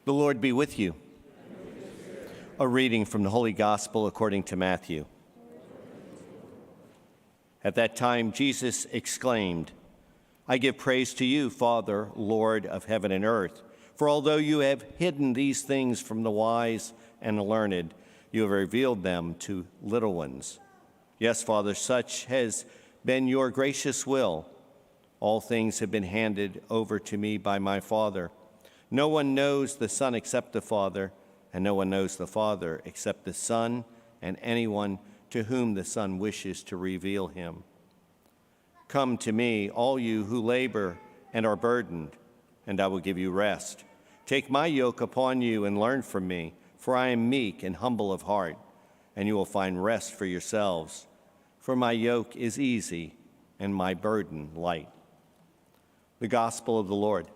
The Lord be with you. A reading from the Holy Gospel according to Matthew. At that time, Jesus exclaimed, "I give praise to you, Father, Lord of heaven and earth, for although you have hidden these things from the wise and the learned, you have revealed them to little ones. Yes, Father, such has been your gracious will. All things have been handed over to me by my Father. No one knows the Son except the Father, and no one knows the Father except the Son and anyone to whom the Son wishes to reveal him. Come to me, all you who labor and are burdened, and I will give you rest. Take my yoke upon you and learn from me, for I am meek and humble of heart, and you will find rest for yourselves. For my yoke is easy and my burden light." The Gospel of the Lord.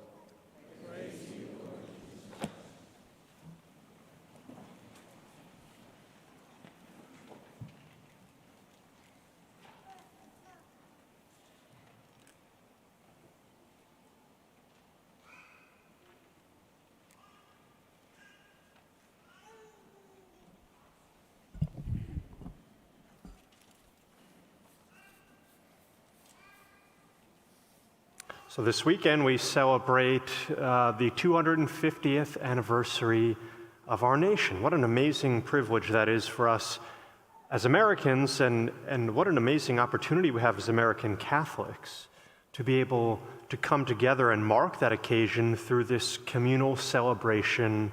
So this weekend we celebrate the 250th anniversary of our nation. What an amazing privilege that is for us as Americans, and what an amazing opportunity we have as American Catholics to be able to come together and mark that occasion through this communal celebration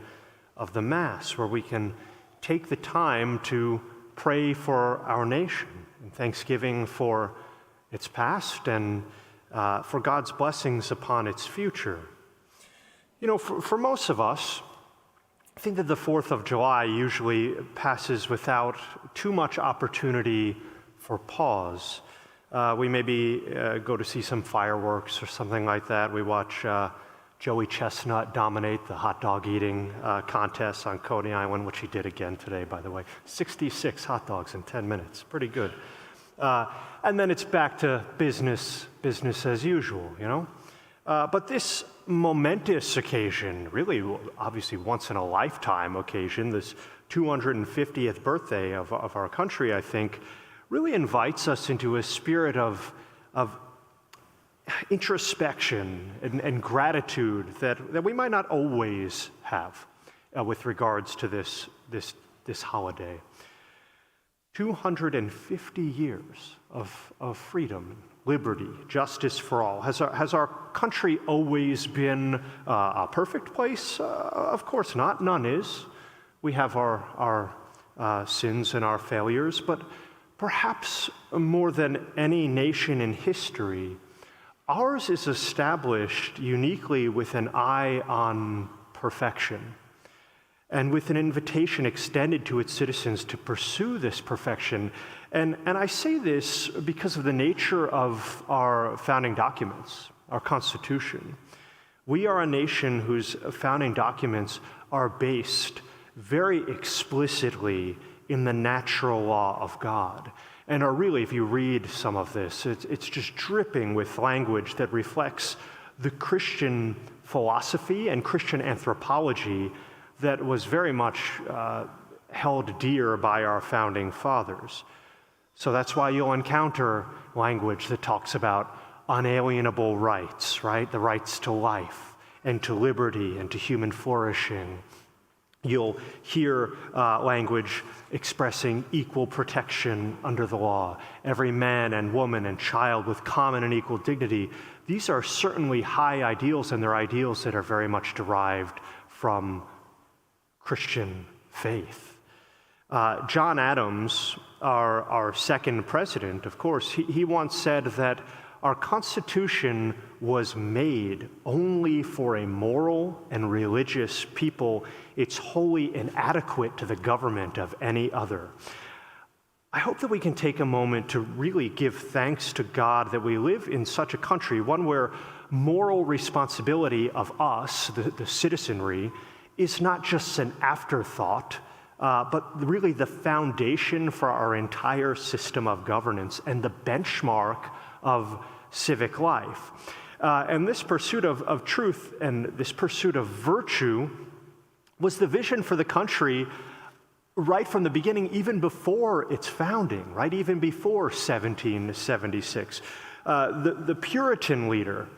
of the Mass, where we can take the time to pray for our nation and thanksgiving for its past and for God's blessings upon its future. You know, for most of us, I think that the 4th of July usually passes without too much opportunity for pause. We maybe go to see some fireworks or something like that. We watch Joey Chestnut dominate the hot dog eating contest on Coney Island, which he did again today, by the way. 66 hot dogs in 10 minutes, pretty good. And then it's back to business as usual, you know? But this momentous occasion, really obviously once in a lifetime occasion, this 250th birthday of our country, I think, really invites us into a spirit of introspection and gratitude that we might not always have with regards to this holiday. 250 years of freedom, liberty, justice for all. Has our country always been a perfect place? Of course not. None is. We have our sins and our failures, but perhaps more than any nation in history, ours is established uniquely with an eye on perfection, and with an invitation extended to its citizens to pursue this perfection. And I say this because of the nature of our founding documents, our Constitution. We are a nation whose founding documents are based very explicitly in the natural law of God, and are really, if you read some of this, it's just dripping with language that reflects the Christian philosophy and Christian anthropology that was very much held dear by our founding fathers. So that's why you'll encounter language that talks about unalienable rights, right? The rights to life and to liberty and to human flourishing. You'll hear language expressing equal protection under the law, every man and woman and child with common and equal dignity. These are certainly high ideals, and they're ideals that are very much derived from Christian faith. John Adams, our second president, of course, he once said that our Constitution was made only for a moral and religious people. It's wholly inadequate to the government of any other. I hope that we can take a moment to really give thanks to God that we live in such a country, one where moral responsibility of us, the citizenry, is not just an afterthought, but really the foundation for our entire system of governance and the benchmark of civic life. And this pursuit of truth and this pursuit of virtue was the vision for the country right from the beginning, even before its founding, right? Even before 1776. The Puritan leader,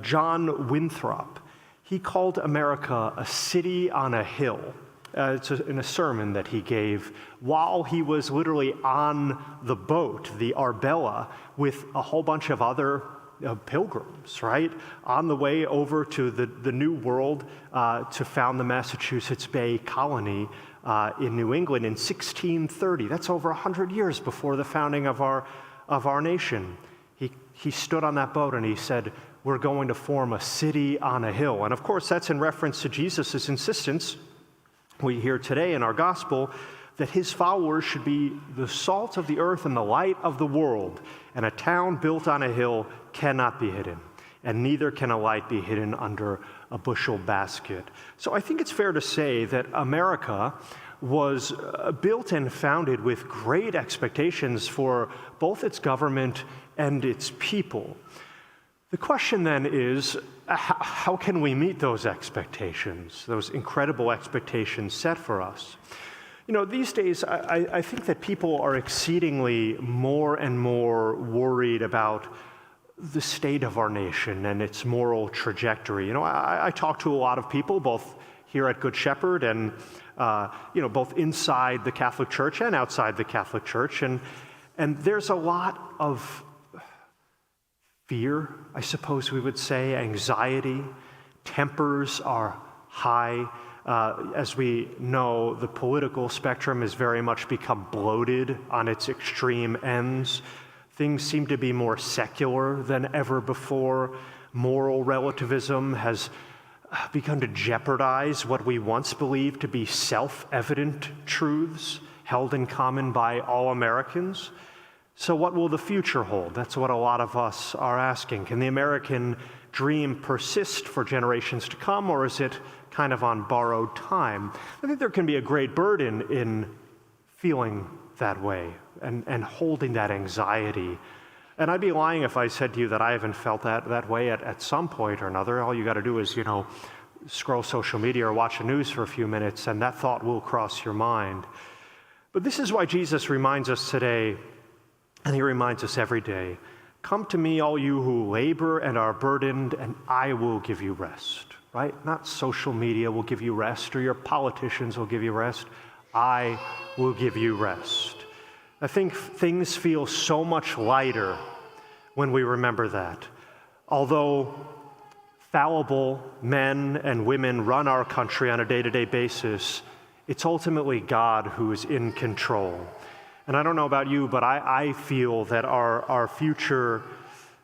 John Winthrop, he called America a city on a hill. It's in a sermon that he gave while he was literally on the boat, the Arbella, with a whole bunch of other pilgrims, right? On the way over to the New World to found the Massachusetts Bay Colony in New England in 1630. That's over 100 years before the founding of our nation. He stood on that boat and he said, we're going to form a city on a hill. And of course, that's in reference to Jesus' insistence, we hear today in our gospel, that his followers should be the salt of the earth and the light of the world. And a town built on a hill cannot be hidden, and neither can a light be hidden under a bushel basket. So I think it's fair to say that America was built and founded with great expectations for both its government and its people. The question then is, how can we meet those expectations, those incredible expectations set for us? You know, these days, I think that people are exceedingly more and more worried about the state of our nation and its moral trajectory. You know, I talk to a lot of people, both here at Good Shepherd and, both inside the Catholic Church and outside the Catholic Church. And there's a lot of fear, I suppose we would say, anxiety. Tempers are high. As we know, the political spectrum has very much become bloated on its extreme ends. Things seem to be more secular than ever before. Moral relativism has begun to jeopardize what we once believed to be self-evident truths held in common by all Americans. So what will the future hold? That's what a lot of us are asking. Can the American dream persist for generations to come, or is it kind of on borrowed time? I think there can be a great burden in feeling that way and holding that anxiety. And I'd be lying if I said to you that I haven't felt that way at some point or another. All you got to do is, scroll social media or watch the news for a few minutes, and that thought will cross your mind. But this is why Jesus reminds us today, and he reminds us every day, come to me, all you who labor and are burdened, and I will give you rest, right? Not social media will give you rest, or your politicians will give you rest. I will give you rest. I think things feel so much lighter when we remember that. Although fallible men and women run our country on a day-to-day basis, it's ultimately God who is in control. And I don't know about you, but I feel that our future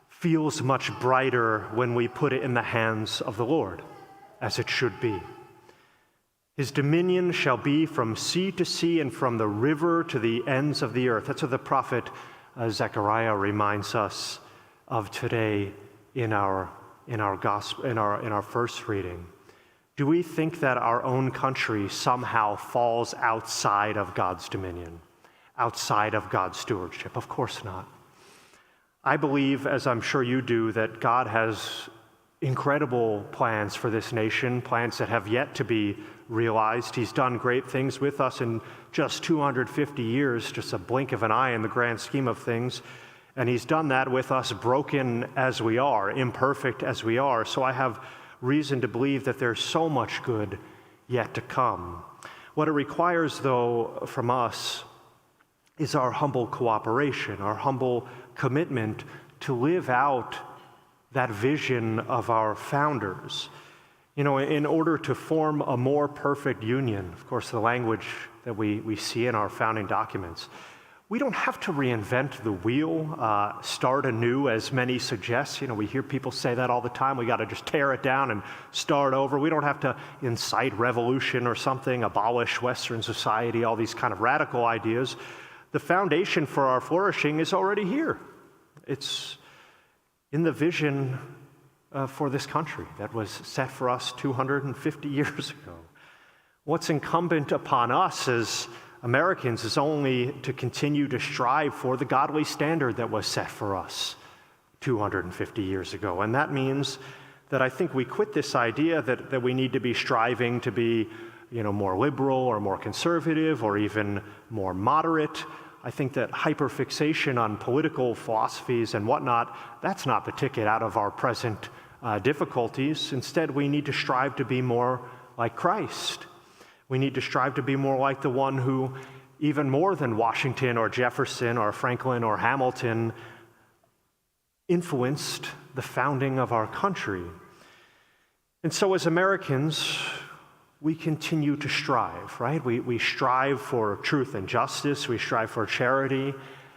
feels much brighter when we put it in the hands of the Lord, as it should be. His dominion shall be from sea to sea and from the river to the ends of the earth. That's what the prophet Zechariah reminds us of today in our gospel, in our first reading. Do we think that our own country somehow falls outside of God's dominion, outside of God's stewardship? Of course not. I believe, as I'm sure you do, that God has incredible plans for this nation, plans that have yet to be realized. He's done great things with us in just 250 years, just a blink of an eye in the grand scheme of things. And he's done that with us broken as we are, imperfect as we are. So I have reason to believe that there's so much good yet to come. What it requires, though, from us is our humble cooperation, our humble commitment to live out that vision of our founders. In order to form a more perfect union, of course, the language that we see in our founding documents, we don't have to reinvent the wheel, start anew, as many suggest. We hear people say that all the time. We got to just tear it down and start over. We don't have to incite revolution or something, abolish Western society, all these kind of radical ideas. The foundation for our flourishing is already here. It's in the vision for this country that was set for us 250 years ago. What's incumbent upon us as Americans is only to continue to strive for the godly standard that was set for us 250 years ago. And that means that I think we quit this idea that we need to be striving to be, more liberal or more conservative or even more moderate. I think that hyperfixation on political philosophies and whatnot, that's not the ticket out of our present difficulties. Instead, we need to strive to be more like Christ. We need to strive to be more like the one who, even more than Washington or Jefferson or Franklin or Hamilton, influenced the founding of our country. And so as Americans, we continue to strive, right? We strive for truth and justice. We strive for charity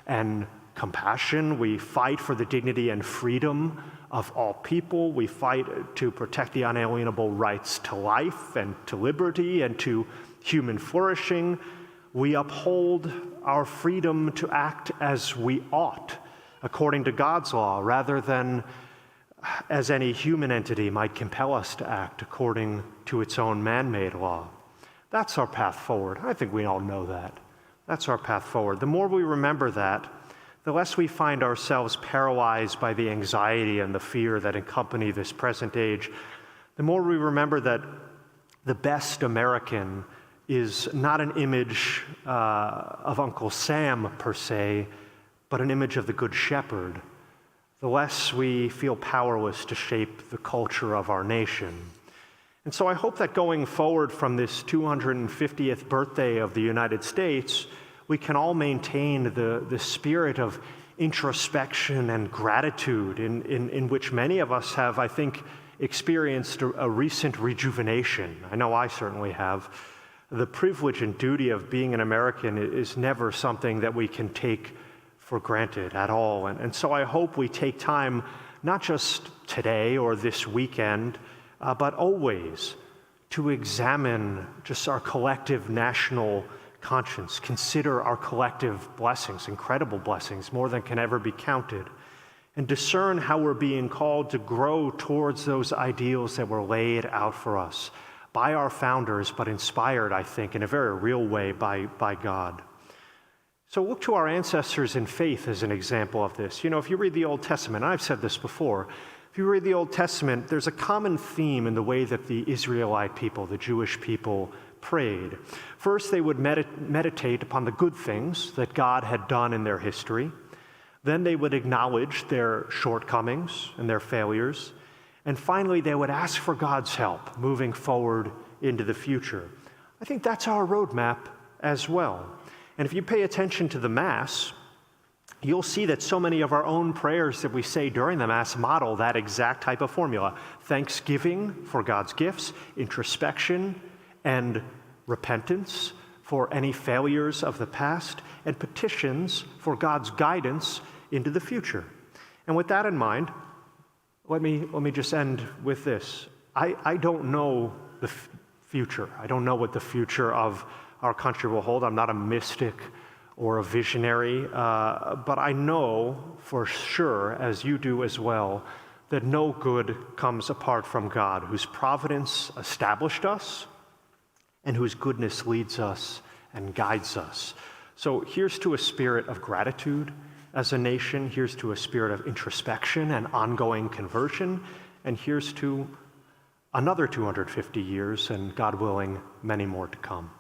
and compassion. We fight for the dignity and freedom of all people. We fight to protect the unalienable rights to life and to liberty and to human flourishing. We uphold our freedom to act as we ought, according to God's law, rather than as any human entity might compel us to act according to its own man-made law. That's our path forward. I think we all know that. That's our path forward. The more we remember that, the less we find ourselves paralyzed by the anxiety and the fear that accompany this present age. The more we remember that the best American is not an image of Uncle Sam per se, but an image of the Good Shepherd, the less we feel powerless to shape the culture of our nation. And so I hope that going forward from this 250th birthday of the United States, we can all maintain the spirit of introspection and gratitude in which many of us have, I think, experienced a recent rejuvenation. I know I certainly have. The privilege and duty of being an American is never something that we can take for granted at all. And so I hope we take time, not just today or this weekend, but always to examine just our collective national conscience, consider our collective blessings, incredible blessings, more than can ever be counted, and discern how we're being called to grow towards those ideals that were laid out for us by our founders, but inspired, I think, in a very real way by God. So look to our ancestors in faith as an example of this. If you read the Old Testament, I've said this before, if you read the Old Testament, there's a common theme in the way that the Israelite people, the Jewish people, prayed. First, they would meditate upon the good things that God had done in their history. Then they would acknowledge their shortcomings and their failures. And finally, they would ask for God's help moving forward into the future. I think that's our roadmap as well. And if you pay attention to the Mass, you'll see that so many of our own prayers that we say during the Mass model that exact type of formula. Thanksgiving for God's gifts, introspection, and repentance for any failures of the past, and petitions for God's guidance into the future. And with that in mind, let me just end with this. I don't know the future. I don't know what the future of our country will hold. I'm not a mystic or a visionary, but I know for sure, as you do as well, that no good comes apart from God, whose providence established us and whose goodness leads us and guides us. So here's to a spirit of gratitude as a nation. Here's to a spirit of introspection and ongoing conversion. And here's to another 250 years, and God willing, many more to come.